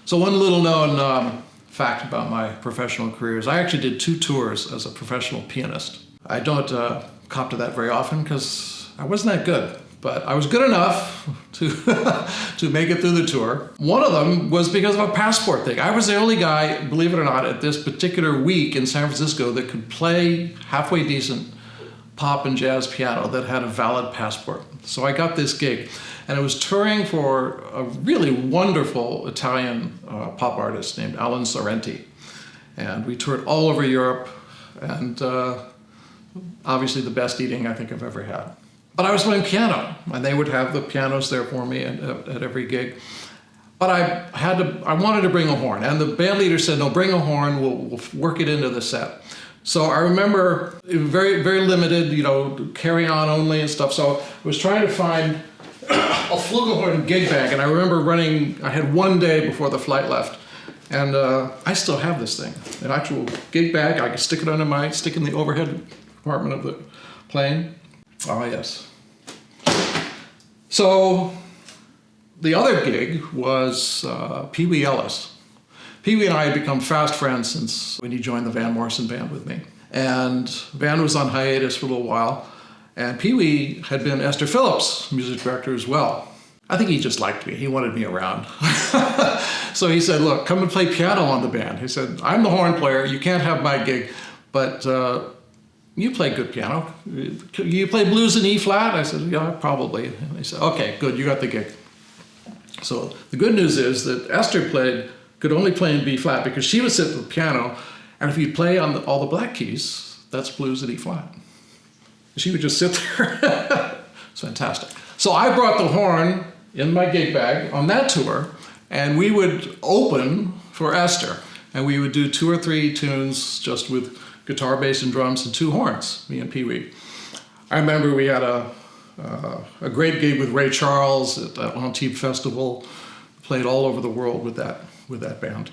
So one little known fact about my professional career is I actually did 2 tours as a professional pianist. I don't cop to that very often because I wasn't that good, but I was good enough to, to make it through the tour. One of them was because of a passport thing. I was the only guy, believe it or not, at this particular week in San Francisco that could play halfway decent pop and jazz piano that had a valid passport. So I got this gig, and I was touring for a really wonderful Italian pop artist named Alan Sorrenti. And we toured all over Europe, and obviously the best eating I think I've ever had. But I was playing piano, and they would have the pianos there for me at every gig. But I wanted to bring a horn, and the band leader said, no, bring a horn, we'll work it into the set. So I remember very, very limited, carry on only and stuff. So I was trying to find a flugelhorn gig bag, and I remember I had one day before the flight left, and I still have this thing, an actual gig bag. I could stick it stick in the overhead compartment of the plane. Oh, yes. So the other gig was Pee Wee Ellis. Pee Wee and I had become fast friends since when he joined the Van Morrison band with me. And the band was on hiatus for a little while, and Pee Wee had been Esther Phillips' music director as well. I think he just liked me. He wanted me around. So he said, look, come and play piano on the band. He said, I'm the horn player. You can't have my gig, but you play good piano. You play blues in E flat? I said, yeah, probably. And he said, okay, good, you got the gig. So the good news is that Esther could only play in B flat because she would sit at the piano, and if you play on all the black keys, that's blues in E flat. She would just sit there. It's fantastic. So I brought the horn in my gig bag on that tour, and we would open for Esther, and we would do 2 or 3 tunes just with guitar, bass, and drums, and 2 horns, me and Pee Wee. I remember we had a great gig with Ray Charles at the Antibes Festival. Played all over the world with that band.